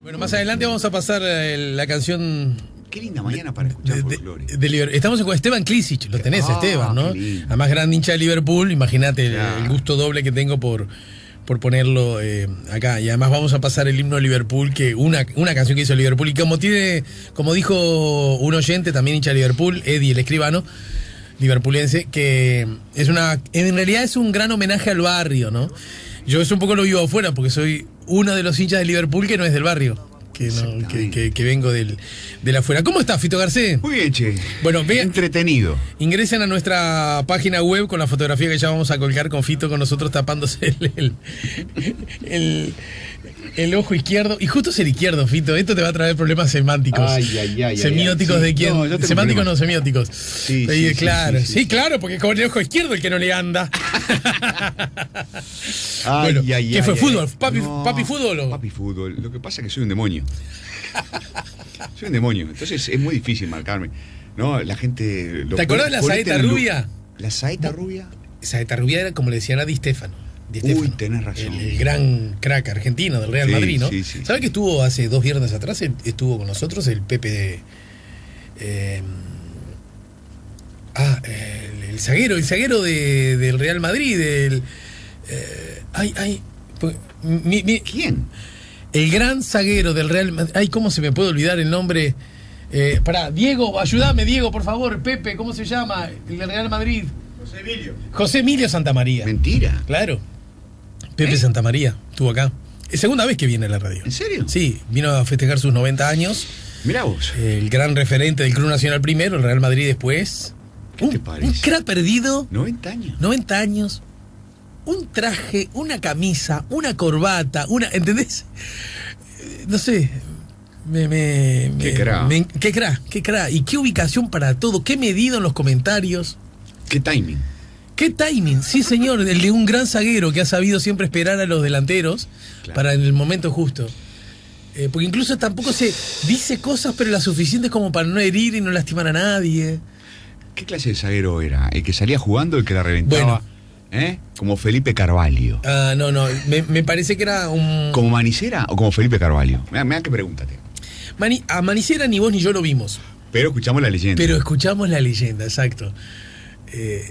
Bueno, más adelante vamos a pasar la canción. Qué linda mañana para escuchar folclore. Estamos con Esteban Klisic, lo tenés, Esteban, ¿no? Además, gran hincha de Liverpool, imagínate el gusto doble que tengo por ponerlo acá. Y además vamos a pasar el himno de Liverpool, que una canción que hizo Liverpool, y como dijo un oyente, también hincha de Liverpool, Eddie, el escribano, liverpulense, que en realidad es un gran homenaje al barrio, ¿no? Yo eso un poco lo vivo afuera, porque soy uno de los hinchas de Liverpool que no es del barrio, que vengo de afuera. ¿Cómo estás, Fito Garcés? Muy bien, che. Bueno, entretenido. Ingresen a nuestra página web con la fotografía que ya vamos a colgar con Fito con nosotros tapándose el ojo izquierdo. Y justo es el izquierdo, Fito. Esto te va a traer problemas semánticos. Semióticos de quién. No, semánticos no, semióticos. Sí, claro. Sí, claro, porque es con el ojo izquierdo el que no le anda. Bueno, ¿qué fue? ¿Fútbol? ¿Papi fútbol o? Papi fútbol. Lo que pasa es que soy un demonio. Soy un demonio. Entonces es muy difícil marcarme. ¿No? La gente. ¿Te acordás de la saeta rubia? ¿La saeta rubia? Saeta rubia era como le decían a Di Stéfano. Uy, tenés razón. El gran crack argentino del Real Madrid, ¿no? Sí. ¿Sabes que estuvo hace 2 viernes atrás? Estuvo con nosotros el Pepe el zaguero del Real Madrid, ¿Quién? El gran zaguero del Real Madrid. Ay, ¿cómo se me puede olvidar el nombre? Diego, ayúdame, Diego, por favor. Pepe, ¿cómo se llama? El del Real Madrid. José Emilio Santamaría. Mentira. Claro. Pepe Santamaría estuvo acá. Es segunda vez que viene a la radio. ¿En serio? Sí, vino a festejar sus 90 años. Mirá vos. El gran referente del Club Nacional primero, el Real Madrid después. ¿Qué te parece? Un crack perdido. 90 años. 90 años. Un traje, una camisa, una corbata, ¿entendés? No sé. Qué crack. Qué crack. Y qué ubicación para todo. Qué medido en los comentarios. Qué timing. Qué timing, sí señor, el de un gran zaguero que ha sabido siempre esperar a los delanteros para en el momento justo. Porque incluso tampoco se dice cosas, pero las suficientes como para no herir y no lastimar a nadie. ¿Qué clase de zaguero era? ¿El que salía jugando, el que la reventaba? Bueno. Como Felipe Carvalho. No, me parece que era un... ¿Como Manicera o como Felipe Carvalho? Mirá que pregúntate. A Manicera ni vos ni yo lo vimos. Pero escuchamos la leyenda. Exacto.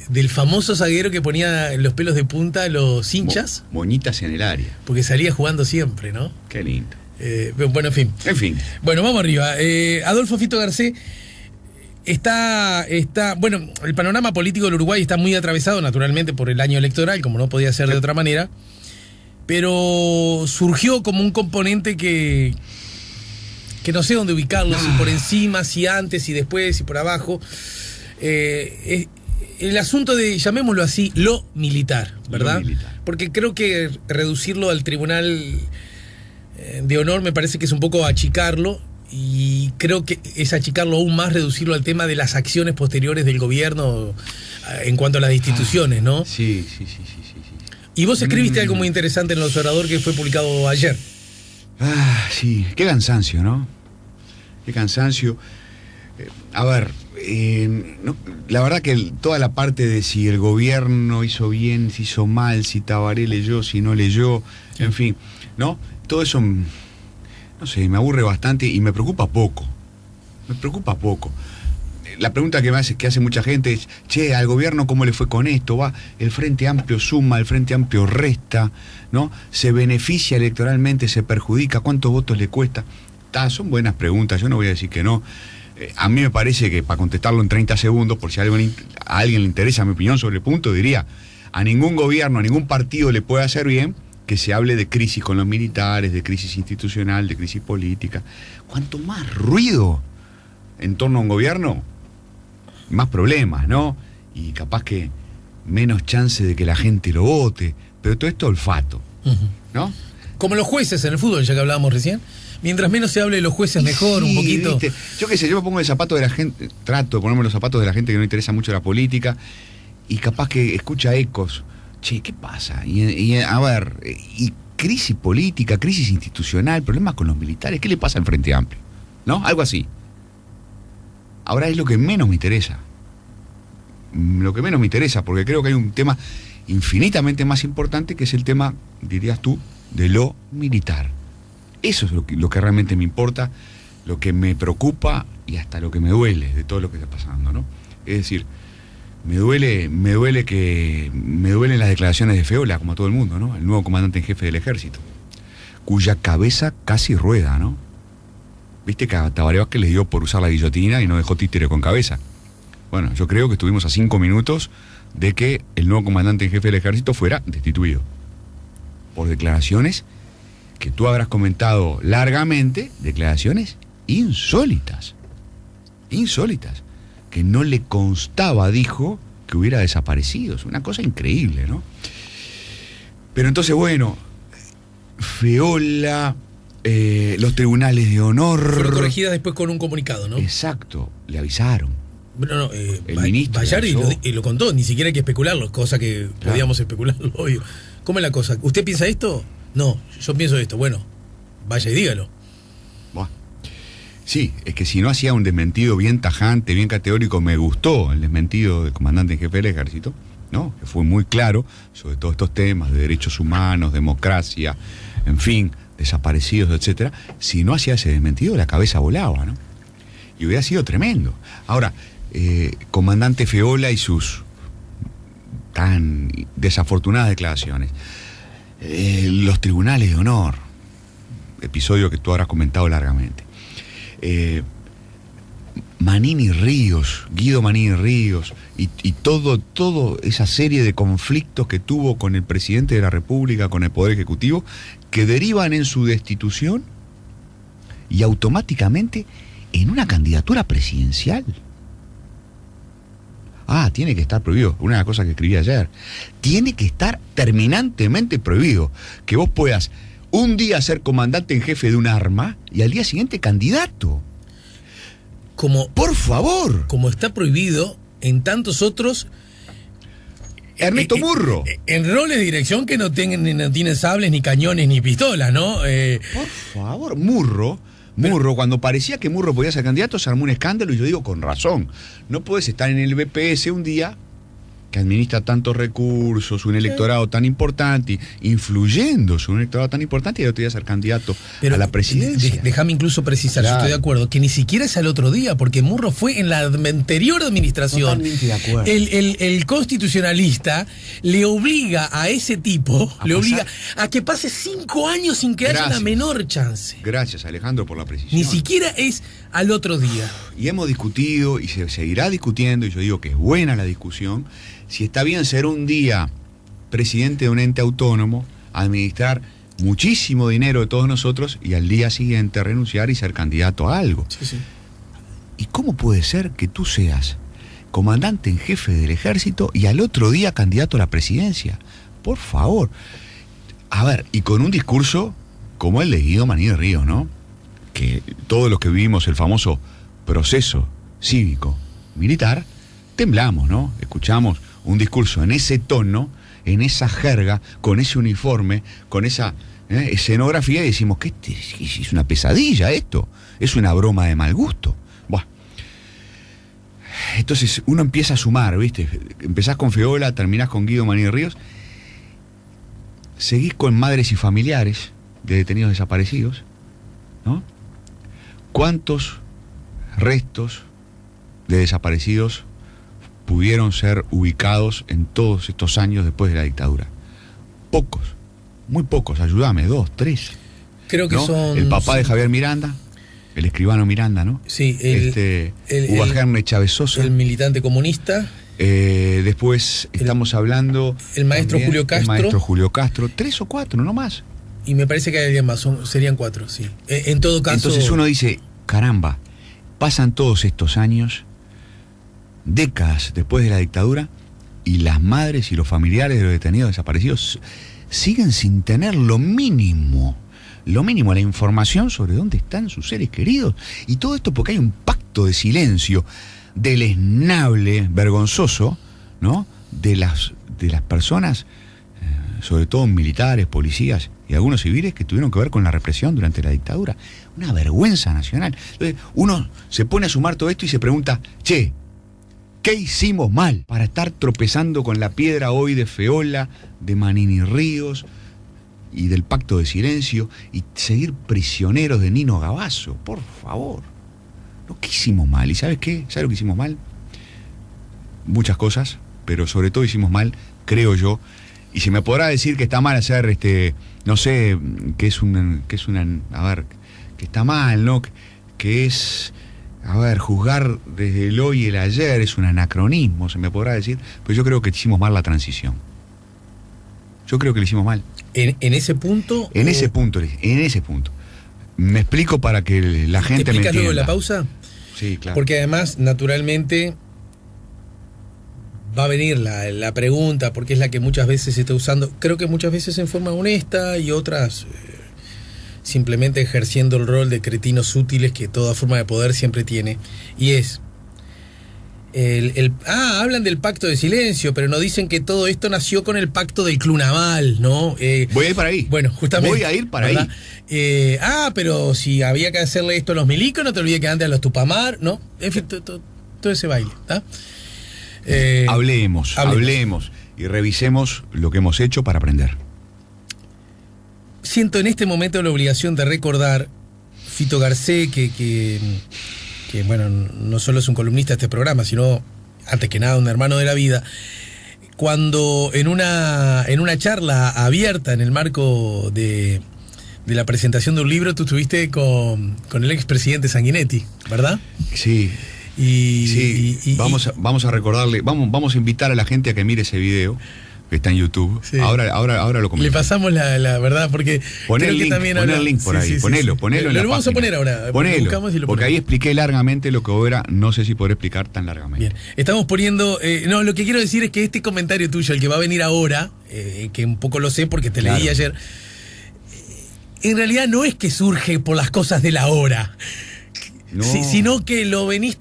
Del famoso zaguero que ponía los pelos de punta a los hinchas. Moñitas en el área. Porque salía jugando siempre, ¿no? Qué lindo. Bueno, en fin. Bueno, vamos arriba. Adolfo Fito Garcés está. Bueno, el panorama político del Uruguay está muy atravesado, naturalmente, por el año electoral, como no podía ser de otra manera. Pero surgió como un componente que no sé dónde ubicarlo, si por encima, si antes, si después, si por abajo. El asunto de, llamémoslo así, lo militar, ¿verdad? Porque creo que reducirlo al Tribunal de Honor me parece que es un poco achicarlo, y creo que es achicarlo aún más, reducirlo al tema de las acciones posteriores del gobierno en cuanto a las instituciones, ¿no? Sí. Y vos escribiste algo muy interesante en El Observador que fue publicado ayer. Sí, qué cansancio, ¿no? Qué cansancio. A ver, la verdad que toda la parte de si el gobierno hizo bien, si hizo mal, si Tabaré leyó, si no leyó, en fin, ¿no? Todo eso, no sé, me aburre bastante y me preocupa poco. La pregunta que hace mucha gente es, che, al gobierno ¿cómo le fue con esto? Va, el Frente Amplio suma, el Frente Amplio resta, ¿no? ¿Se beneficia electoralmente, se perjudica? ¿Cuántos votos le cuesta? Son buenas preguntas, yo no voy a decir que no. A mí me parece que, para contestarlo en 30 segundos, por si a alguien le interesa mi opinión sobre el punto, diría, a ningún gobierno, a ningún partido le puede hacer bien que se hable de crisis con los militares, de crisis institucional, de crisis política. Cuanto más ruido en torno a un gobierno, más problemas, ¿no? Y capaz que menos chance de que la gente lo vote. Pero todo esto olfato, ¿no? Como los jueces en el fútbol, ya que hablábamos recién. Mientras menos se hable de los jueces, mejor, un poquito. ¿Viste? Yo qué sé, yo me pongo el zapato de la gente, trato de ponerme los zapatos de la gente que no interesa mucho la política, y capaz que escucha ecos. Che, ¿qué pasa? A ver, crisis política, crisis institucional, problemas con los militares, ¿qué le pasa al Frente Amplio? ¿No? Algo así. Ahora es lo que menos me interesa. Porque creo que hay un tema infinitamente más importante, que es el tema, dirías tú, de lo militar. Eso es lo que realmente me importa, lo que me preocupa y hasta lo que me duele de todo lo que está pasando, ¿no? Es decir, me duelen las declaraciones de Feola, como a todo el mundo, ¿no? El nuevo comandante en jefe del ejército, cuya cabeza casi rueda, ¿no? Viste que a Tabaré Vázquez le dio por usar la guillotina y no dejó títere con cabeza. Bueno, yo creo que estuvimos a 5 minutos de que el nuevo comandante en jefe del ejército fuera destituido por declaraciones que tú habrás comentado largamente, declaraciones insólitas, que no le constaba, dijo, que hubiera desaparecido. Es una cosa increíble, ¿no? Pero entonces, bueno, Feola, los tribunales de honor... Fueron corregidas después con un comunicado, ¿no? Exacto, le avisaron. Bueno, no, el ministro Bayardi lo contó, ni siquiera hay que especularlo, cosa que podíamos especularlo, obvio. ¿Cómo es la cosa? ¿Usted piensa esto? No, yo pienso esto. Bueno, vaya y dígalo. Buah. Sí, es que si no hacía un desmentido bien tajante, bien categórico, me gustó el desmentido del comandante en jefe del ejército, ¿no? Que fue muy claro sobre todos estos temas de derechos humanos, democracia, en fin, desaparecidos, etcétera. Si no hacía ese desmentido, la cabeza volaba, ¿no? Y hubiera sido tremendo. Ahora, comandante Feola y sus tan desafortunadas declaraciones. Los tribunales de honor, episodio que tú habrás comentado largamente. Manini Ríos, Guido Manini Ríos, y todo esa serie de conflictos que tuvo con el presidente de la República, con el Poder Ejecutivo, que derivan en su destitución y automáticamente en una candidatura presidencial. Tiene que estar prohibido. Una de las cosas que escribí ayer. Tiene que estar terminantemente prohibido que vos puedas un día ser comandante en jefe de un arma y al día siguiente candidato. Por favor. Como está prohibido en tantos otros... Ernesto Murro. En roles de dirección que no tienen sables, ni cañones, ni pistolas, ¿no? Por favor, Murro, cuando parecía que Murro podía ser candidato, se armó un escándalo y yo digo con razón. No puedes estar en el BPS un día que administra tantos recursos, un electorado tan importante, influyendo sobre un electorado tan importante y el otro día ser candidato a la presidencia. Déjame incluso precisar, claro. Yo estoy de acuerdo, que ni siquiera es al otro día, porque Murro fue en la anterior administración. Totalmente de acuerdo. El constitucionalista le obliga a ese tipo, a que pase 5 años sin que haya la menor chance. Gracias, Alejandro, por la precisión. Ni siquiera es al otro día. Y hemos discutido y se seguirá discutiendo, y yo digo que es buena la discusión, si está bien ser un día presidente de un ente autónomo, administrar muchísimo dinero de todos nosotros y al día siguiente renunciar y ser candidato a algo. Sí. ¿Y cómo puede ser que tú seas comandante en jefe del ejército y al otro día candidato a la presidencia? Por favor. A ver, y con un discurso como el de Guido Manini Ríos, ¿no? Que todos los que vivimos el famoso proceso cívico militar, temblamos, ¿no? Escuchamos un discurso en ese tono, en esa jerga, con ese uniforme, con esa escenografía, y decimos que es una pesadilla esto, es una broma de mal gusto. Buah. Entonces uno empieza a sumar, ¿viste? Empezás con Feola, terminás con Guido Manini Ríos, seguís con madres y familiares de detenidos desaparecidos, ¿no? ¿Cuántos restos de desaparecidos pudieron ser ubicados en todos estos años después de la dictadura? Pocos, muy pocos, ayúdame, 2, 3. Creo que ¿no? son... El papá de Javier Miranda, el escribano Miranda, ¿no? Sí, Ubajerne Chávez Sosa. El militante comunista. Después estamos hablando... El maestro también, Julio Castro. El maestro Julio Castro, 3 o 4, no más. Y me parece que hay alguien más, serían 4, sí. En todo caso... Entonces uno dice, caramba, pasan todos estos años, décadas después de la dictadura, y las madres y los familiares de los detenidos desaparecidos siguen sin tener lo mínimo, la información sobre dónde están sus seres queridos. Y todo esto porque hay un pacto de silencio deleznable, vergonzoso, ¿no? De las personas, sobre todo militares, policías y algunos civiles que tuvieron que ver con la represión durante la dictadura. Una vergüenza nacional. Entonces, uno se pone a sumar todo esto y se pregunta, che, ¿qué hicimos mal para estar tropezando con la piedra hoy de Feola, de Manini Ríos, y del pacto de silencio y seguir prisioneros de Nino Gavazo, por favor. No, ¿qué hicimos mal? ¿Y sabes qué? ¿Sabes lo que hicimos mal? Muchas cosas, pero sobre todo hicimos mal, creo yo, y se me podrá decir que está mal hacer, no sé, que está mal, ¿no? Que es, juzgar desde el hoy y el ayer es un anacronismo, se me podrá decir, pero yo creo que hicimos mal la transición. Yo creo que lo hicimos mal. ¿En ese punto? En ese punto. Me explico para que la gente me entienda. ¿Te explicas luego de la pausa? Sí, claro. Porque además, naturalmente, va a venir la pregunta, porque es la que muchas veces se está usando, creo que muchas veces en forma honesta y otras simplemente ejerciendo el rol de cretinos útiles que toda forma de poder siempre tiene. Y es... hablan del pacto de silencio, pero no dicen que todo esto nació con el pacto del Club Naval, ¿no? Voy a ir para ahí. Bueno, justamente. Voy a ir para ¿verdad? Ahí. Pero si había que hacerle esto a los milicos, no te olvides que antes a los Tupamar, ¿no? En fin, todo ese baile, ¿está? Hablemos y revisemos lo que hemos hecho para aprender. Siento en este momento la obligación de recordar Fito Garcés, que bueno, no solo es un columnista de este programa, sino, antes que nada, un hermano de la vida, cuando en una charla abierta en el marco de la presentación de un libro, tú estuviste con el expresidente Sanguinetti, ¿verdad? Sí. Vamos a recordarle, vamos a invitar a la gente a que mire ese video que está en YouTube. Sí. Ahora lo comentamos. Le pasamos la verdad, porque poné el link por ahí, ponelo en la lo vamos página. a poner ahora. Ponelo, porque ahí expliqué largamente lo que ahora no sé si podré explicar tan largamente. Bien, estamos poniendo, lo que quiero decir es que este comentario tuyo, el que va a venir ahora, que un poco lo sé porque te leí ayer, en realidad no es que surge por las cosas de la hora. No. Sino que lo venís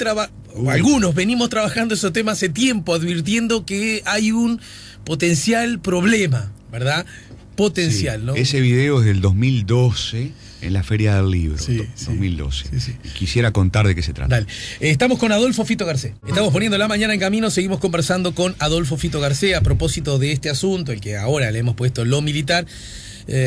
algunos venimos trabajando esos temas hace tiempo, advirtiendo que hay un potencial problema, ¿verdad? Potencial, ¿no? Ese video es del 2012 en la Feria del Libro, 2012. Sí. Quisiera contar de qué se trata. Dale. Estamos con Adolfo Fito Garcés. Estamos poniendo la mañana en camino, seguimos conversando con Adolfo Fito Garcés a propósito de este asunto, el que ahora le hemos puesto lo militar.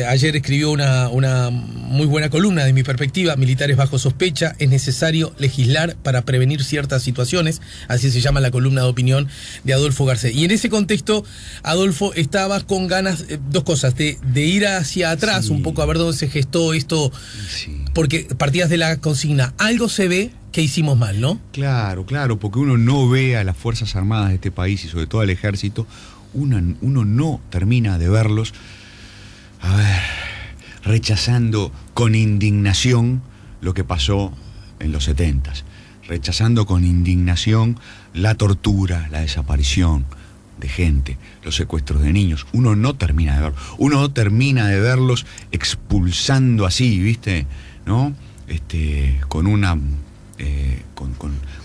Ayer escribió una muy buena columna de mi perspectiva, Militares bajo sospecha, es necesario legislar para prevenir ciertas situaciones, así se llama la columna de opinión de Adolfo Garcés. Y en ese contexto, Adolfo, estaba con ganas, dos cosas, de ir hacia atrás un poco a ver dónde se gestó esto, porque partías de la consigna, algo se ve que hicimos mal, ¿no? Claro, porque uno no ve a las Fuerzas Armadas de este país y sobre todo al Ejército, uno no termina de verlos rechazando con indignación lo que pasó en los 70s, rechazando con indignación la tortura, la desaparición de gente, los secuestros de niños. Uno no termina de verlos expulsando así, ¿viste? ¿No?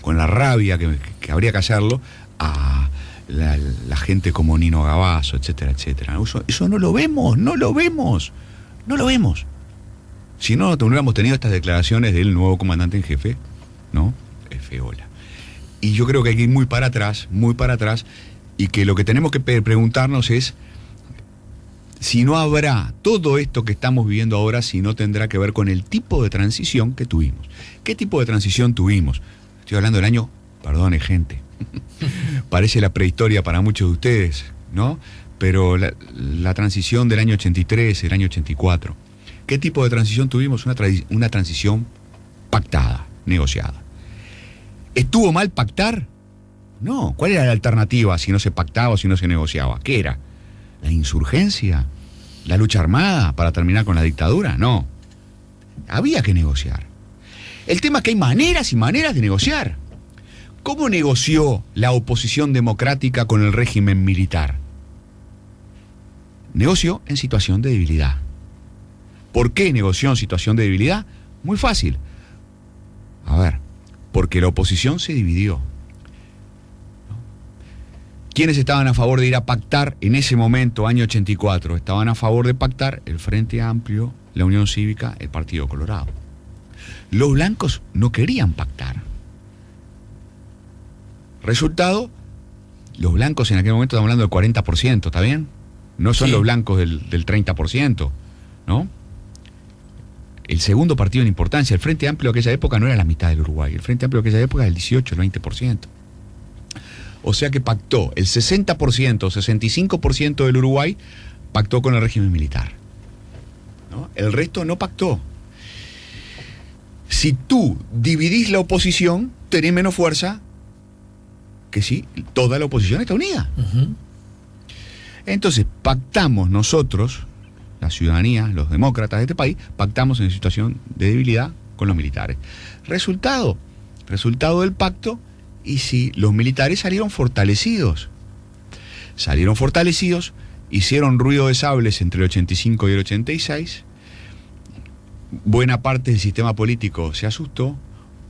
Con la rabia que habría que hacerlo a la gente como Nino Gavazo, etcétera, etcétera. Eso no lo vemos. Si no hubiéramos tenido estas declaraciones del nuevo comandante en jefe, ¿no? Feola. Y yo creo que hay que ir muy para atrás, y que lo que tenemos que preguntarnos es si no habrá todo esto que estamos viviendo ahora, si no tendrá que ver con el tipo de transición que tuvimos. ¿Qué tipo de transición tuvimos? Estoy hablando del año, perdone gente, parece la prehistoria para muchos de ustedes, ¿no? Pero la transición del año 83, el año 84. ¿Qué tipo de transición tuvimos? Una transición pactada, negociada. ¿Estuvo mal pactar? No. ¿Cuál era la alternativa si no se pactaba o si no se negociaba? ¿Qué era? ¿La insurgencia? ¿La lucha armada para terminar con la dictadura? No. Había que negociar. El tema es que hay maneras y maneras de negociar. ¿Cómo negoció la oposición democrática con el régimen militar? Negoció en situación de debilidad. ¿Por qué negoció en situación de debilidad? Muy fácil. Porque la oposición se dividió. ¿Quiénes estaban a favor de ir a pactar en ese momento, año 84? Estaban a favor de pactar el Frente Amplio, la Unión Cívica, el Partido Colorado. Los blancos no querían pactar. Resultado, los blancos en aquel momento, estamos hablando del 40%, ¿está bien? No son los blancos del 30%. ¿no? El segundo partido en importancia. El Frente Amplio de aquella época no era la mitad del Uruguay. El Frente Amplio de aquella época era el 18, el 20%. O sea que pactó el 60%, 65% del Uruguay, pactó con el régimen militar, ¿no? El resto no pactó. Si tú dividís la oposición, tenés menos fuerza que si toda la oposición está unida. Entonces, pactamos nosotros, la ciudadanía, los demócratas de este país, pactamos en situación de debilidad con los militares. Resultado del pacto, y si los militares salieron fortalecidos, hicieron ruido de sables entre el 85 y el 86, buena parte del sistema político se asustó,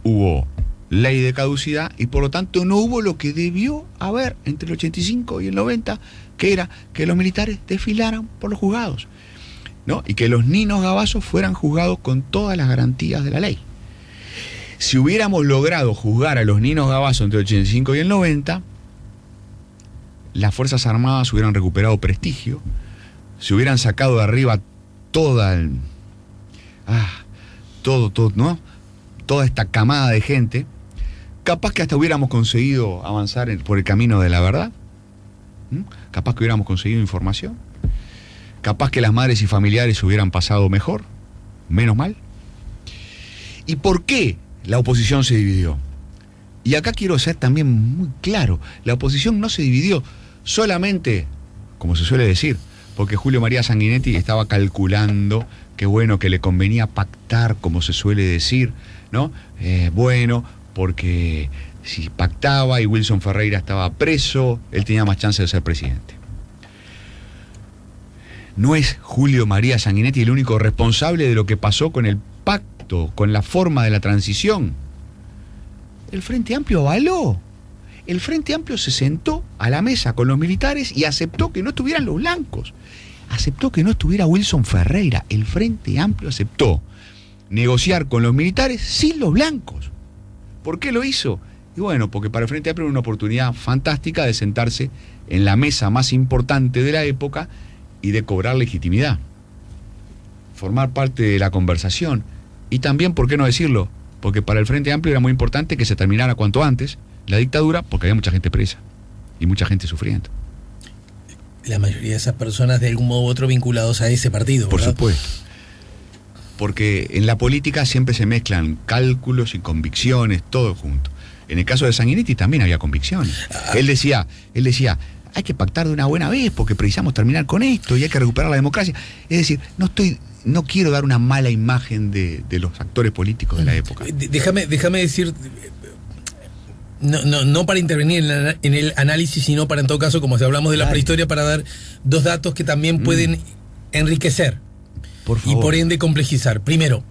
hubo ley de caducidad y por lo tanto no hubo lo que debió haber entre el 85 y el 90, que era que los militares desfilaran por los juzgados, ¿no? Y que los ninos gabazos fueran juzgados con todas las garantías de la ley. Si hubiéramos logrado juzgar a los ninos gabazos entre el 85 y el 90, las Fuerzas Armadas hubieran recuperado prestigio, se hubieran sacado de arriba ¿no? Toda esta camada de gente, capaz que hasta hubiéramos conseguido avanzar por el camino de la verdad, capaz que hubiéramos conseguido información, capaz que las madres y familiares hubieran pasado mejor, menos mal. ¿Y por qué la oposición se dividió? Y acá quiero ser también muy claro, la oposición no se dividió solamente, como se suele decir, porque Julio María Sanguinetti estaba calculando que bueno, que le convenía pactar, como se suele decir, ¿no? Bueno, porque si pactaba y Wilson Ferreira estaba preso, él tenía más chance de ser presidente. No es Julio María Sanguinetti el único responsable de lo que pasó con el pacto, con la forma de la transición. El Frente Amplio avaló. El Frente Amplio se sentó a la mesa con los militares y aceptó que no estuvieran los blancos. Aceptó que no estuviera Wilson Ferreira. El Frente Amplio aceptó negociar con los militares sin los blancos. ¿Por qué lo hizo? Y bueno, porque para el Frente Amplio era una oportunidad fantástica de sentarse en la mesa más importante de la época y de cobrar legitimidad. Formar parte de la conversación. Y también, ¿por qué no decirlo? Porque para el Frente Amplio era muy importante que se terminara cuanto antes la dictadura, porque había mucha gente presa y mucha gente sufriendo. La mayoría de esas personas de algún modo u otro vinculados a ese partido, ¿verdad? Por supuesto. Porque en la política siempre se mezclan cálculos y convicciones, todo junto. En el caso de Sanguinetti también había convicciones. Él decía, hay que pactar de una buena vez porque precisamos terminar con esto y hay que recuperar la democracia. Es decir, no quiero dar una mala imagen de los actores políticos de la época. Déjame decir, no para intervenir en el análisis, sino para, en todo caso, como si hablamos de la prehistoria, para dar dos datos que también pueden enriquecer y por ende complejizar. Primero,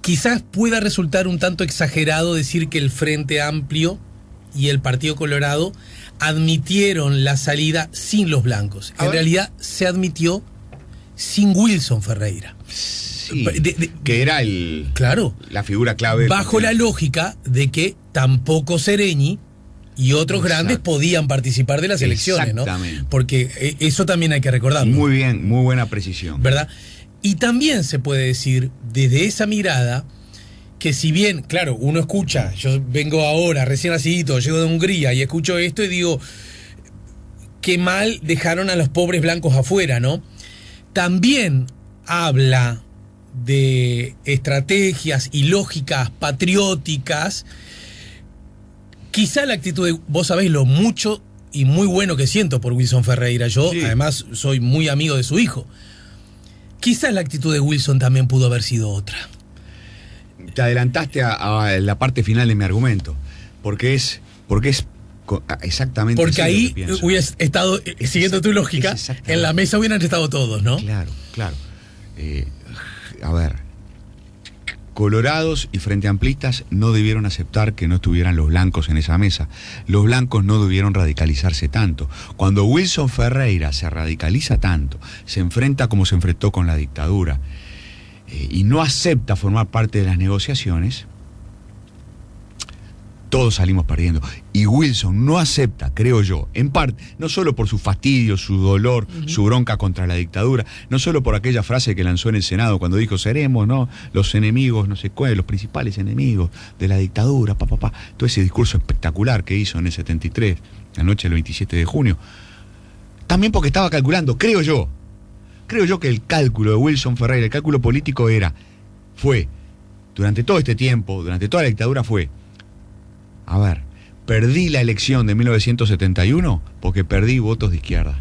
quizás pueda resultar un tanto exagerado decir que el Frente Amplio y el Partido Colorado admitieron la salida sin los blancos. En realidad se admitió sin Wilson Ferreira. Sí, que era la figura clave. Bajo la lógica de que tampoco Sereñi y otros grandes podían participar de las elecciones, ¿no? Porque eso también hay que recordarlo. Muy bien, muy buena precisión. ¿Verdad? Y también se puede decir, desde esa mirada, que si bien, claro, uno escucha, yo vengo ahora, recién nacidito, llego de Hungría y escucho esto y digo, qué mal dejaron a los pobres blancos afuera, ¿no? También habla de estrategias y lógicas patrióticas. Quizá la actitud de, vos sabés lo mucho y muy bueno que siento por Wilson Ferreira. Yo, además, soy muy amigo de su hijo. Quizá la actitud de Wilson también pudo haber sido otra. Te adelantaste a la parte final de mi argumento, porque es exactamente. Porque ahí hubieras estado, siguiendo tu lógica, en la mesa hubieran estado todos, ¿no? Claro. A ver, colorados y frente amplistas no debieron aceptar que no estuvieran los blancos en esa mesa. Los blancos no debieron radicalizarse tanto. Cuando Wilson Ferreira se radicaliza tanto, se enfrenta como se enfrentó con la dictadura, y no acepta formar parte de las negociaciones, todos salimos perdiendo. Y Wilson no acepta, creo yo, en parte, no solo por su fastidio, su dolor, su bronca contra la dictadura, no solo por aquella frase que lanzó en el Senado cuando dijo, seremos, ¿no?, los enemigos, no sé cuál, los principales enemigos de la dictadura, todo ese discurso espectacular que hizo en el 73, la noche del 27 de junio. También porque estaba calculando, creo yo que el cálculo de Wilson Ferreira, el cálculo político fue, durante todo este tiempo, durante toda la dictadura fue, a ver, perdí la elección de 1971 porque perdí votos de izquierda.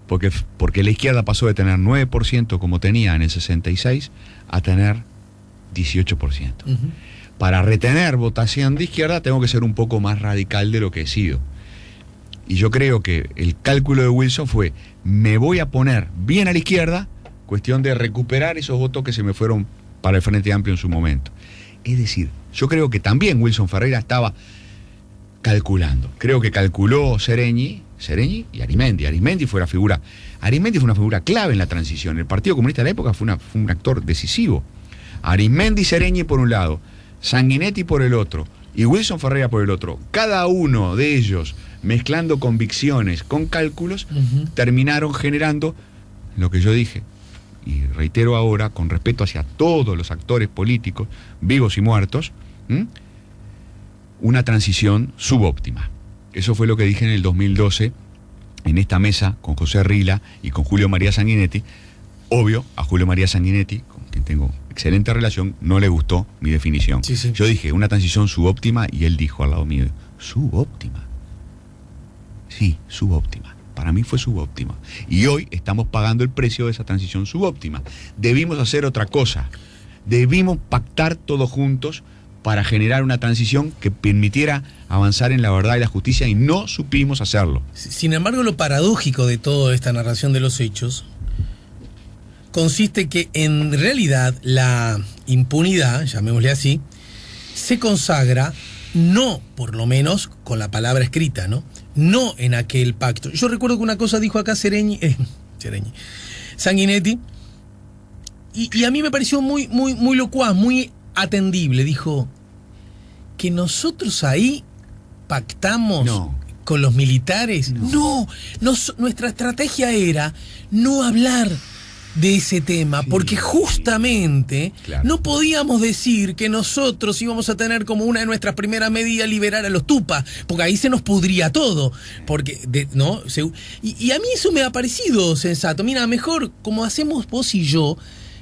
Porque la izquierda pasó de tener 9% como tenía en el 66 a tener 18%. Para retener votación de izquierda tengo que ser un poco más radical de lo que he sido. Y yo creo que el cálculo de Wilson fue, me voy a poner bien a la izquierda, cuestión de recuperar esos votos que se me fueron para el Frente Amplio en su momento. Es decir, yo creo que también Wilson Ferreira estaba calculando. Creo que calculó Seregni y Arizmendi. Arizmendi fue una figura clave en la transición. El Partido Comunista de la época fue un actor decisivo. Arizmendi y Seregni por un lado, Sanguinetti por el otro y Wilson Ferreira por el otro. Cada uno de ellos, mezclando convicciones con cálculos, terminaron generando lo que yo dije, y reitero ahora, con respeto hacia todos los actores políticos, vivos y muertos, una transición subóptima. Eso fue lo que dije en el 2012, en esta mesa, con José Rila y con Julio María Sanguinetti. Obvio, a Julio María Sanguinetti, con quien tengo excelente relación, no le gustó mi definición. Sí. Yo dije, una transición subóptima, y él dijo al lado mío, ¿subóptima? Sí, subóptima. Para mí fue subóptima. Y hoy estamos pagando el precio de esa transición subóptima. Debimos hacer otra cosa. Debimos pactar todos juntos para generar una transición que permitiera avanzar en la verdad y la justicia, y no supimos hacerlo. Sin embargo, lo paradójico de toda esta narración de los hechos consiste que en realidad la impunidad, llamémosle así, se consagra no, por lo menos, con la palabra escrita, ¿no? No en aquel pacto. Yo recuerdo que una cosa dijo acá Sanguinetti, y a mí me pareció muy locuaz, muy atendible. Dijo que nosotros ahí pactamos con los militares. No, nuestra estrategia era no hablar de ese tema, porque justamente no podíamos decir que nosotros íbamos a tener como una de nuestras primeras medidas liberar a los tupas, porque ahí se nos pudría todo, porque y a mí eso me ha parecido sensato. Mira, mejor como hacemos vos y yo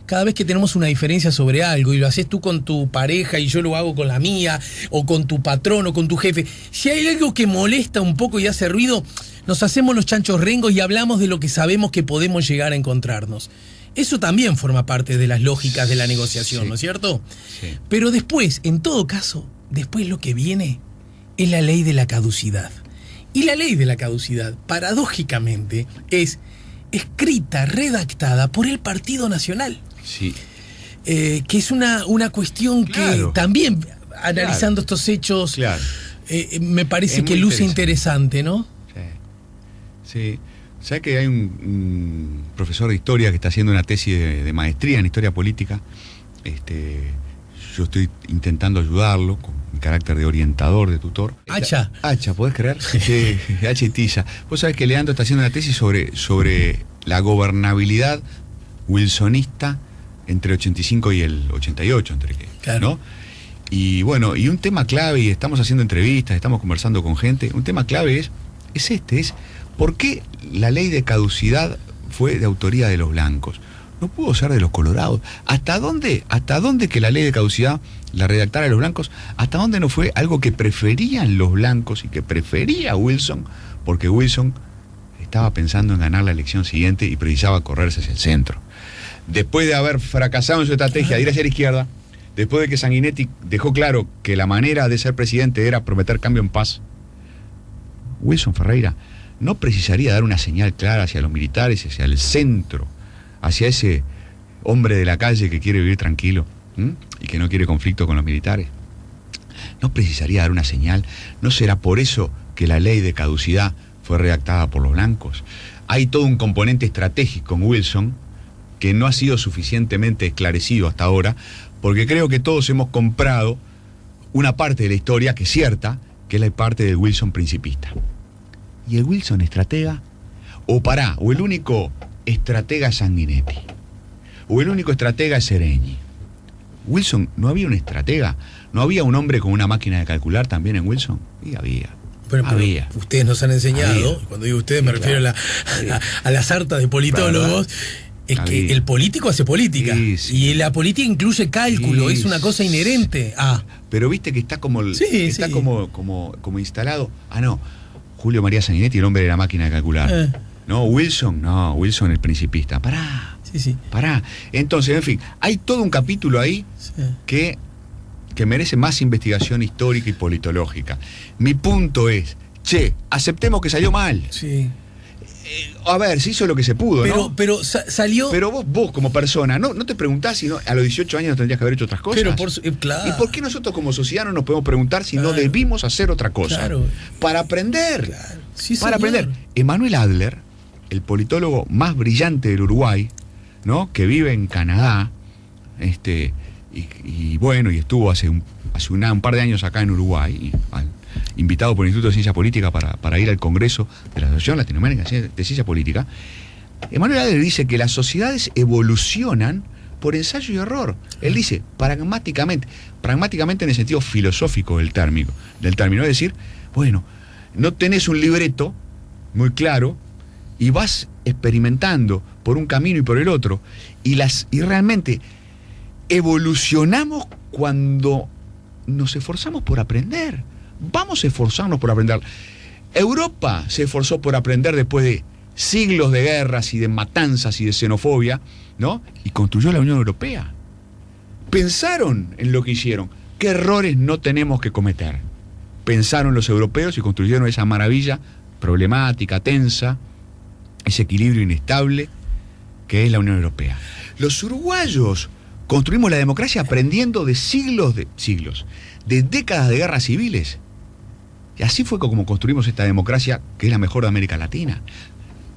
cada vez que tenemos una diferencia sobre algo, y lo haces tú con tu pareja y yo lo hago con la mía, o con tu patrón o con tu jefe, si hay algo que molesta un poco y hace ruido, nos hacemos los chanchos rengos y hablamos de lo que sabemos que podemos llegar a encontrarnos. Eso también forma parte de las lógicas de la negociación, ¿no es cierto? Sí. Pero después, en todo caso, después lo que viene es la ley de la caducidad. Y la ley de la caducidad, paradójicamente, es escrita, redactada por el Partido Nacional. Sí. Que es una cuestión que también, analizando estos hechos, me parece que luce interesante, ¿no? Sí. ¿Sabes que hay un profesor de historia que está haciendo una tesis de maestría en historia política? Yo estoy intentando ayudarlo con mi carácter de orientador, de tutor. Hacha, ¿podés creer? Sí, Hacha y Tilla. Vos sabés que Leandro está haciendo una tesis sobre la gobernabilidad wilsonista entre el 85 y el 88, ¿no? Y bueno, y un tema clave, y estamos haciendo entrevistas, estamos conversando con gente, un tema clave es ¿por qué la ley de caducidad fue de autoría de los blancos? No pudo ser de los colorados. ¿Hasta dónde que la ley de caducidad la redactara los blancos? ¿Hasta dónde no fue algo que preferían los blancos y que prefería Wilson? Porque Wilson estaba pensando en ganar la elección siguiente y precisaba correrse hacia el centro. Después de haber fracasado en su estrategia de ir hacia la izquierda, después de que Sanguinetti dejó claro que la manera de ser presidente era prometer cambio en paz, Wilson Ferreira no precisaría dar una señal clara hacia los militares, hacia el centro, hacia ese hombre de la calle que quiere vivir tranquilo y que no quiere conflicto con los militares. No precisaría dar una señal. ¿No será por eso que la ley de caducidad fue redactada por los blancos? Hay todo un componente estratégico en Wilson que no ha sido suficientemente esclarecido hasta ahora, porque creo que todos hemos comprado una parte de la historia que es cierta, que es la parte del Wilson principista. Y el Wilson estratega, o el único estratega es Sanguinetti, o el único estratega es Seregni. Wilson, ¿no había un estratega? ¿No había un hombre con una máquina de calcular también en Wilson? Sí, había. Pero ustedes nos han enseñado, cuando digo ustedes me refiero a la sarta de politólogos, es que el político hace política. Y la política incluye cálculo, es una cosa inherente a... Pero viste que está como como instalado. No, Julio María Sanguinetti, el hombre de la máquina de calcular. No, Wilson el principista. Pará. Entonces, en fin, hay todo un capítulo ahí que merece más investigación histórica y politológica. Mi punto es, aceptemos que salió mal. Sí. A ver, se hizo lo que se pudo, ¿no? Pero salió... Pero vos como persona, ¿no te preguntás si a los 18 años no tendrías que haber hecho otras cosas? Claro. ¿Y por qué nosotros como sociedad no nos podemos preguntar si no debimos hacer otra cosa? Claro. Para aprender. Claro. Sí, para aprender. Emanuel Adler, el politólogo más brillante del Uruguay, ¿no? Que vive en Canadá, y estuvo hace un par de años acá en Uruguay, invitado por el Instituto de Ciencia Política para ir al Congreso de la Asociación Latinoamericana de Ciencia Política. Emanuel Adler dice que las sociedades evolucionan por ensayo y error. Él dice pragmáticamente en el sentido filosófico del término, es decir, no tenés un libreto muy claro y vas experimentando por un camino y por el otro, y realmente evolucionamos cuando nos esforzamos por aprender. Vamos a esforzarnos por aprender. Europa se esforzó por aprender después de siglos de guerras y de matanzas y de xenofobia, ¿no? Y construyó la Unión Europea. Pensaron en lo que hicieron. ¿Qué errores no tenemos que cometer? Pensaron los europeos y construyeron esa maravilla problemática, tensa, ese equilibrio inestable que es la Unión Europea. Los uruguayos construimos la democracia aprendiendo de siglos, de décadas de guerras civiles. Y así fue como construimos esta democracia que es la mejor de América Latina.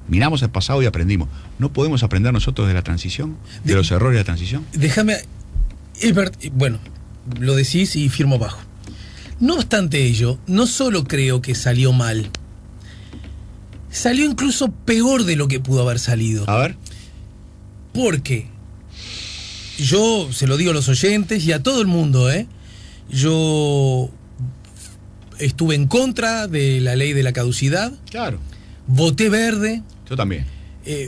Miramos al pasado y aprendimos. ¿No podemos aprender nosotros de la transición? ¿De los errores de la transición? Déjame... lo decís y firmo bajo. No obstante ello, no solo creo que salió mal, salió incluso peor de lo que pudo haber salido. A ver. Porque yo se lo digo a los oyentes y a todo el mundo, yo estuve en contra de la ley de la caducidad. Claro. Voté verde. Yo también.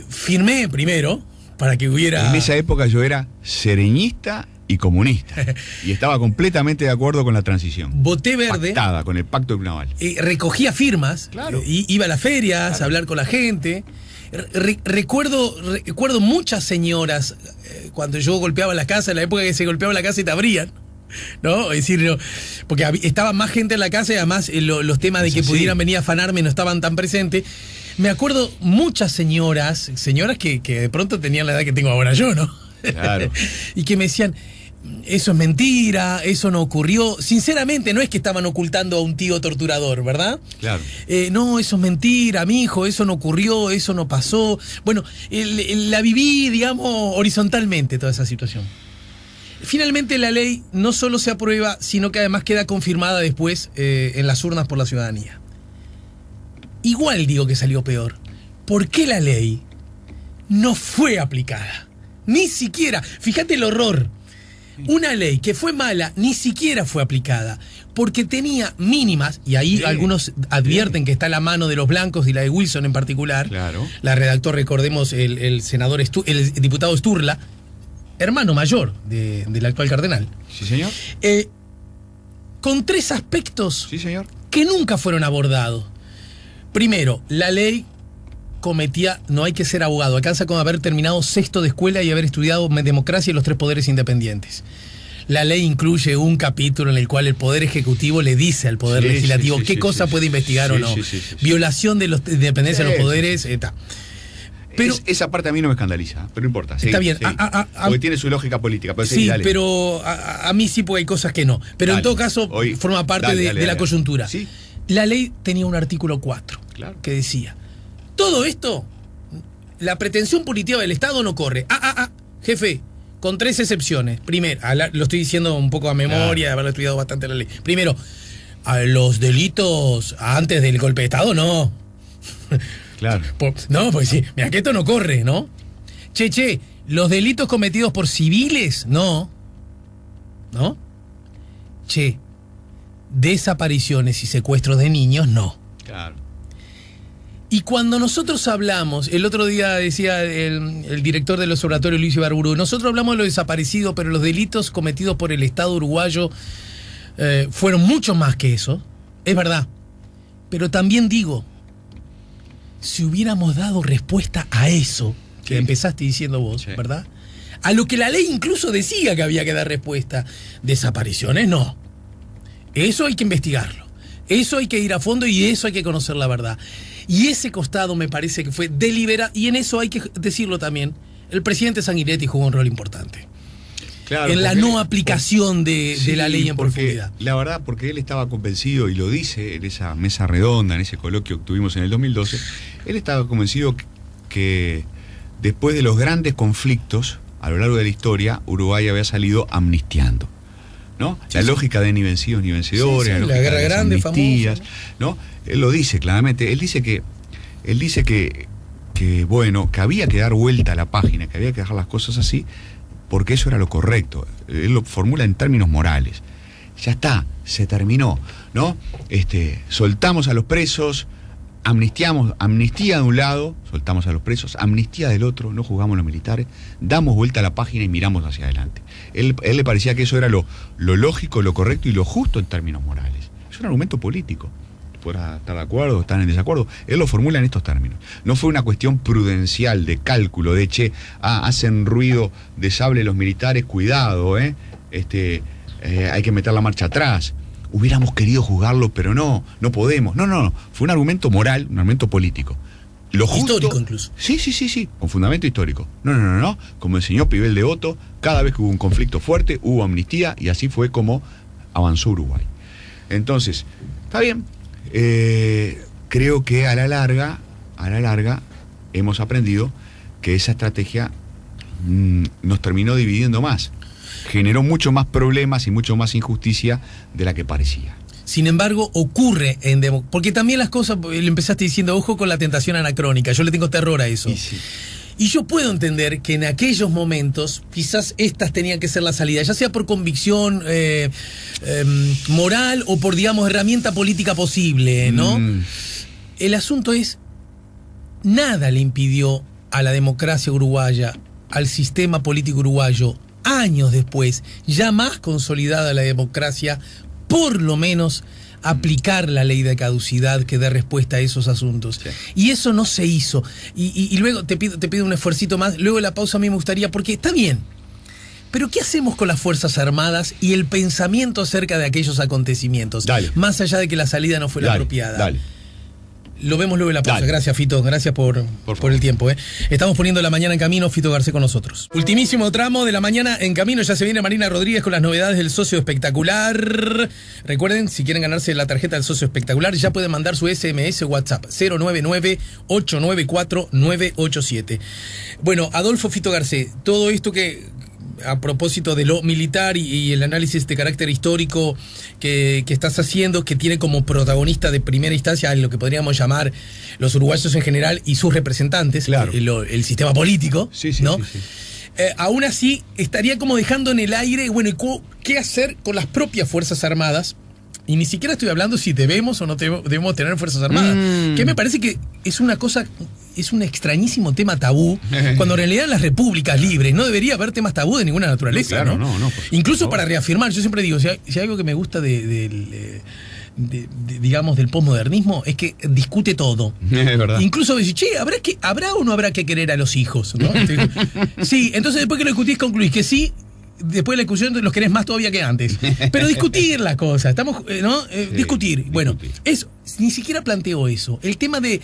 Firmé primero para que hubiera... En esa época yo era sereñista y comunista. Y estaba completamente de acuerdo con la transición. Voté verde. Pactada con el Pacto de Naval. Recogía firmas. Claro. Iba a las ferias a hablar con la gente. Recuerdo muchas señoras cuando yo golpeaba la casa, en la época que se golpeaba la casa y te abrían, ¿no? Es decir, porque estaba más gente en la casa y además los temas de que pudieran venir a afanarme no estaban tan presentes. Me acuerdo muchas señoras que de pronto tenían la edad que tengo ahora yo, ¿no? Claro. Y que me decían, eso es mentira, eso no ocurrió. Sinceramente, no es que estaban ocultando a un tío torturador, ¿verdad? Claro. No, eso es mentira, mijo, eso no ocurrió, eso no pasó. Bueno, la viví, digamos, horizontalmente toda esa situación. Finalmente la ley no solo se aprueba, sino que además queda confirmada después en las urnas por la ciudadanía. Igual digo que salió peor. ¿Por qué la ley no fue aplicada? Ni siquiera, fíjate el horror. Una ley que fue mala ni siquiera fue aplicada, porque tenía mínimas, y ahí algunos advierten que está a la mano de los blancos y la de Wilson en particular. Claro. La redactó, recordemos, el senador el diputado Sturla, hermano mayor del actual cardenal. Sí, señor. Con 3 aspectos, sí, señor, que nunca fueron abordados. Primero, la ley cometía, no hay que ser abogado, alcanza con haber terminado 6º de escuela y haber estudiado democracia y los 3 poderes independientes. La ley incluye un capítulo en el cual el Poder Ejecutivo le dice al Poder Legislativo qué cosa puede investigar o no. Violación de la independencia de los poderes, Pero, esa parte a mí no me escandaliza, pero no importa. Está bien. Porque tiene su lógica política. Pero sí, pero a mí sí, porque hay cosas que no. Pero en todo caso, forma parte de la coyuntura. ¿Sí? La ley tenía un artículo 4 que decía: todo esto, la pretensión punitiva del Estado no corre. Jefe, con 3 excepciones. Primero, lo estoy diciendo un poco a memoria, de haberlo estudiado bastante la ley. Primero, a los delitos antes del golpe de Estado, no. Claro. No, pues sí, mira que esto no corre, ¿no? Che, los delitos cometidos por civiles, no. ¿No? Che, desapariciones y secuestros de niños, no. Claro. Y cuando nosotros hablamos, el otro día decía el director del observatorio Luis Ibarburu, nosotros hablamos de los desaparecidos, pero los delitos cometidos por el Estado uruguayo fueron mucho más que eso, es verdad. Pero también digo, si hubiéramos dado respuesta a eso, que empezaste diciendo vos, ¿verdad? A lo que la ley incluso decía que había que dar respuesta, desapariciones no. Eso hay que investigarlo, eso hay que ir a fondo y eso hay que conocer la verdad. Y ese costado me parece que fue deliberado, y en eso hay que decirlo también, el presidente Sanguinetti jugó un rol importante. Claro, en la no aplicación de la ley en profundidad. La verdad, porque él estaba convencido, y lo dice en esa mesa redonda, en ese coloquio que tuvimos en el 2012, él estaba convencido que después de los grandes conflictos a lo largo de la historia, Uruguay había salido amnistiando, ¿no? La lógica de ni vencidos ni vencedores, la guerra grande, amnistías, ¿no? Él lo dice claramente, él dice que bueno, que había que dar vuelta a la página, que había que dejar las cosas así, porque eso era lo correcto. Él lo formula en términos morales. Ya está, se terminó, ¿no? Soltamos a los presos, amnistía de un lado, soltamos a los presos, amnistía del otro, no juzgamos a los militares, damos vuelta a la página y miramos hacia adelante. Él le parecía que eso era lo lógico, lo correcto y lo justo en términos morales. Es un argumento político. Podrá estar de acuerdo, estar en desacuerdo. Él lo formula en estos términos. No fue una cuestión prudencial, de cálculo, de hacen ruido de sable los militares, cuidado, hay que meter la marcha atrás. Hubiéramos querido juzgarlo, pero no podemos. No. Fue un argumento moral, un argumento político. Lo justo, histórico incluso. Sí, con fundamento histórico. No. Como enseñó Pibel de Otto, cada vez que hubo un conflicto fuerte, hubo amnistía, y así fue como avanzó Uruguay. Entonces, está bien. Creo que a la larga hemos aprendido que esa estrategia nos terminó dividiendo más. Generó mucho más problemas y mucho más injusticia de la que parecía. Sin embargo, ocurre porque también las cosas, le empezaste diciendo, ojo con la tentación anacrónica, yo le tengo terror a eso. Y yo puedo entender que en aquellos momentos quizás estas tenían que ser la salida, ya sea por convicción moral o por, digamos, herramienta política posible, ¿no? El asunto es, nada le impidió a la democracia uruguaya, al sistema político uruguayo, años después, ya más consolidada la democracia, por lo menos aplicar la ley de caducidad que dé respuesta a esos asuntos. Sí. Y eso no se hizo. Y luego te pido un esfuercito más. Luego de la pausa a mí me gustaría, porque está bien, pero ¿qué hacemos con las Fuerzas Armadas y el pensamiento acerca de aquellos acontecimientos? Dale. Más allá de que la salida no fue la apropiada. Dale. Lo vemos luego en la pausa. Dale. Gracias, Fito. Gracias por el tiempo. Estamos poniendo la mañana en camino. Fito Garcés con nosotros. Ultimísimo tramo de la mañana en camino. Ya se viene Marina Rodríguez con las novedades del Socio Espectacular. Recuerden, si quieren ganarse la tarjeta del Socio Espectacular, ya pueden mandar su SMS WhatsApp 099-894-987. Bueno, Adolfo Fito Garcés, todo esto que, a propósito de lo militar y el análisis de carácter histórico que estás haciendo, que tiene como protagonista de primera instancia lo que podríamos llamar los uruguayos en general y sus representantes, claro, el sistema político, ¿no? Sí. Aún así, estaría como dejando en el aire, bueno, ¿qué hacer con las propias Fuerzas Armadas? Y ni siquiera estoy hablando si debemos o no debemos tener Fuerzas Armadas. Que me parece que es una cosa, es un extrañísimo tema tabú, cuando en realidad en las repúblicas libres no debería haber temas tabú de ninguna naturaleza, ¿no? No, incluso para reafirmar, yo siempre digo, si hay algo que me gusta digamos, del posmodernismo, es que discute todo. Es verdad. Incluso decir, ¿habrá o no habrá que querer a los hijos? ¿No? Sí, entonces después que lo discutís concluís que sí. Después de la discusión los querés más todavía que antes. Pero discutir las cosas, estamos, ¿no? Discutir. Bueno, eso, ni siquiera planteo eso. El tema de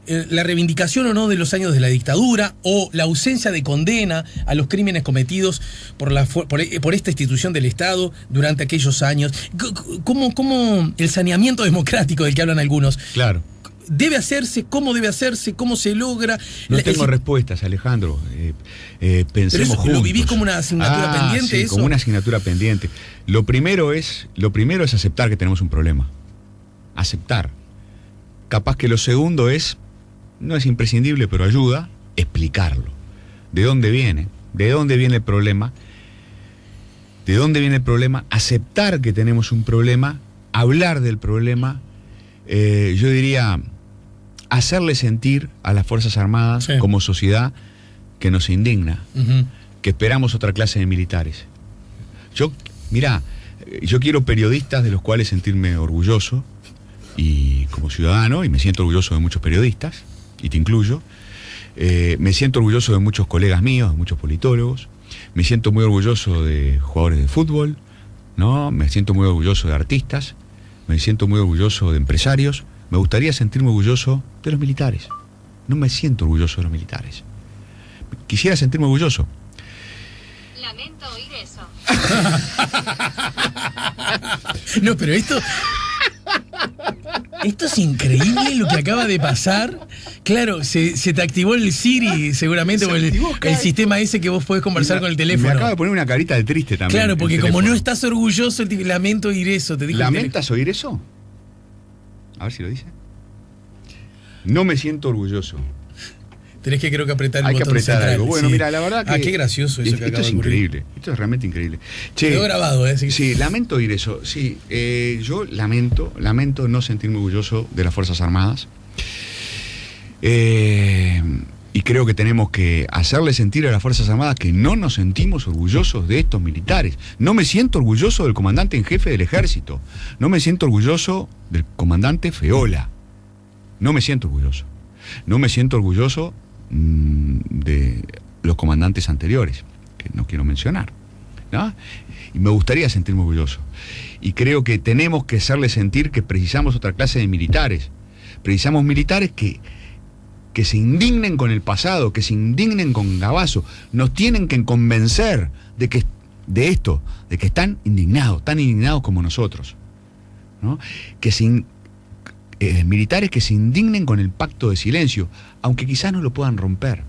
la reivindicación o no de los años de la dictadura, o la ausencia de condena a los crímenes cometidos por esta institución del Estado durante aquellos años. ¿Cómo el saneamiento democrático del que hablan algunos? Claro. ¿Debe hacerse? ¿Cómo debe hacerse? ¿Cómo se logra? No tengo respuestas, Alejandro. Pensemos juntos. ¿Lo vivís como una asignatura pendiente? Sí, eso? como una asignatura pendiente. Lo primero es aceptar que tenemos un problema. Aceptar. Capaz que lo segundo no es imprescindible, pero ayuda, explicarlo. ¿De dónde viene? ¿De dónde viene el problema? ¿De dónde viene el problema? Aceptar que tenemos un problema, hablar del problema, yo diría, hacerle sentir a las Fuerzas Armadas, sí, como sociedad, que nos indigna, que esperamos otra clase de militares. Yo quiero periodistas de los cuales sentirme orgulloso, y como ciudadano, y me siento orgulloso de muchos periodistas, y te incluyo, me siento orgulloso de muchos colegas míos, de muchos politólogos, me siento muy orgulloso de jugadores de fútbol, ¿no? Me siento muy orgulloso de artistas, me siento muy orgulloso de empresarios, me gustaría sentirme orgulloso de los militares. No me siento orgulloso de los militares. Quisiera sentirme orgulloso. Lamento oír eso. No, pero esto es increíble lo que acaba de pasar. Claro, se te activó el Siri seguramente, o el sistema ese que vos podés conversar con el teléfono. Me acaba de poner una carita de triste también. Claro, porque como no estás orgulloso, lamento oír eso. Te dijo. ¿Lamentas oír eso? A ver si lo dice. No me siento orgulloso. Tenés que, creo que apretar el botón. Hay que apretar central. algo. Bueno, sí. mira, la verdad que... qué gracioso eso que acaba de ocurrir. Esto es increíble. Esto es realmente increíble. Che, quedó grabado, ¿eh? Sí, lamento oír eso. Sí, yo lamento no sentirme orgulloso de las Fuerzas Armadas. Y creo que tenemos que hacerle sentir a las Fuerzas Armadas que no nos sentimos orgullosos de estos militares. No me siento orgulloso del comandante en jefe del ejército. No me siento orgulloso del comandante Feola. No me siento orgulloso. No me siento orgulloso de los comandantes anteriores, que no quiero mencionar, ¿no? Y me gustaría sentirme orgulloso. Y creo que tenemos que hacerle sentir que precisamos otra clase de militares. Precisamos militares que se indignen con el pasado, que se indignen con Gabazo. Nos tienen que convencer de que están indignados, tan indignados como nosotros, ¿no? Militares que se indignen con el pacto de silencio, aunque quizás no lo puedan romper,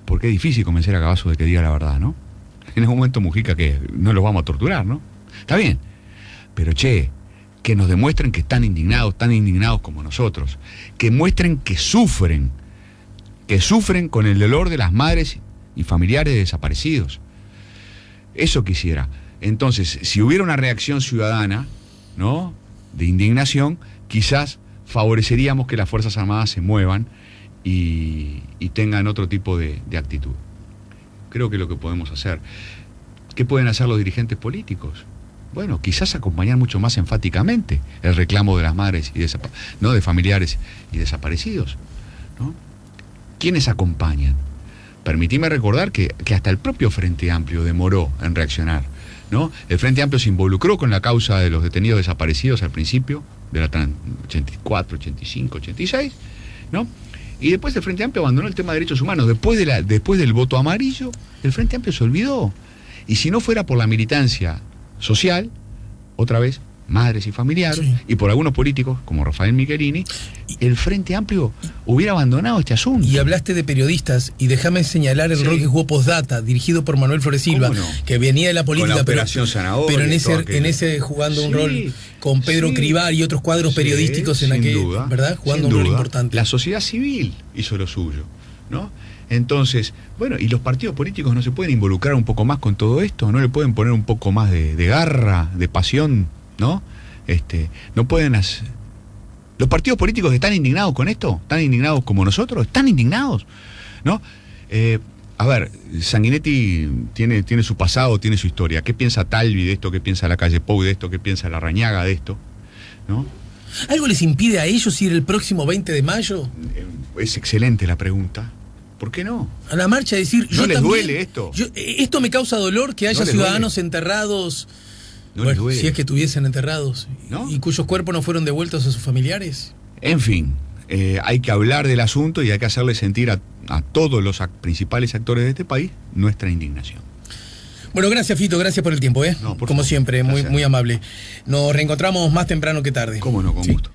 porque es difícil convencer a Gabazo de que diga la verdad, ¿no? En algún momento Mujica que no los vamos a torturar, ¿no? Está bien, pero que nos demuestren que están indignados como nosotros, que muestren que sufren con el dolor de las madres y familiares de desaparecidos. Eso quisiera. Entonces, si hubiera una reacción ciudadana, ¿no?, de indignación, quizás favoreceríamos que las Fuerzas Armadas se muevan y tengan otro tipo de actitud. Creo que es lo que podemos hacer. ¿Qué pueden hacer los dirigentes políticos? Bueno, quizás acompañar mucho más enfáticamente el reclamo de las madres y de familiares y desaparecidos, ¿no? ¿Quiénes acompañan? Permitime recordar que hasta el propio Frente Amplio demoró en reaccionar, ¿no? El Frente Amplio se involucró con la causa de los detenidos desaparecidos al principio, de la 84, 85, 86, ¿no? Y después el Frente Amplio abandonó el tema de derechos humanos. Después del voto amarillo, el Frente Amplio se olvidó. Y si no fuera por la militancia social, otra vez, madres y familiares, sí, y por algunos políticos, como Rafael Michelini, el Frente Amplio hubiera abandonado este asunto. Y hablaste de periodistas, y déjame señalar el rol que jugó Postdata, dirigido por Manuel Flores Silva, no, que venía de la política, con la Operación Zanahoria, pero en ese jugando un rol con Pedro Cribar y otros cuadros periodísticos en aquel, duda, ¿verdad? Jugando un rol importante. La sociedad civil hizo lo suyo, ¿no? Entonces, bueno, y los partidos políticos no se pueden involucrar un poco más con todo esto, no le pueden poner un poco más de garra, de pasión, ¿no? No pueden hacer... ¿Los partidos políticos están indignados con esto? ¿Están indignados como nosotros? ¿Están indignados? ¿No? A ver, Sanguinetti tiene su pasado, tiene su historia. ¿Qué piensa Talvi de esto? ¿Qué piensa la calle Pou de esto? ¿Qué piensa Larrañaga de esto? ¿No? ¿Algo les impide a ellos ir el próximo 20 de mayo? Es excelente la pregunta. ¿Por qué no? A la marcha decir... ¿No les duele esto? Esto me causa dolor que haya ciudadanos enterrados... No, bueno, si es que estuviesen enterrados, ¿no?, y cuyos cuerpos no fueron devueltos a sus familiares. En fin, hay que hablar del asunto y hay que hacerle sentir a todos los principales actores de este país nuestra indignación. Bueno, gracias, Fito, gracias por el tiempo, No, como siempre, muy amable. Nos reencontramos más temprano que tarde. Cómo no, con gusto.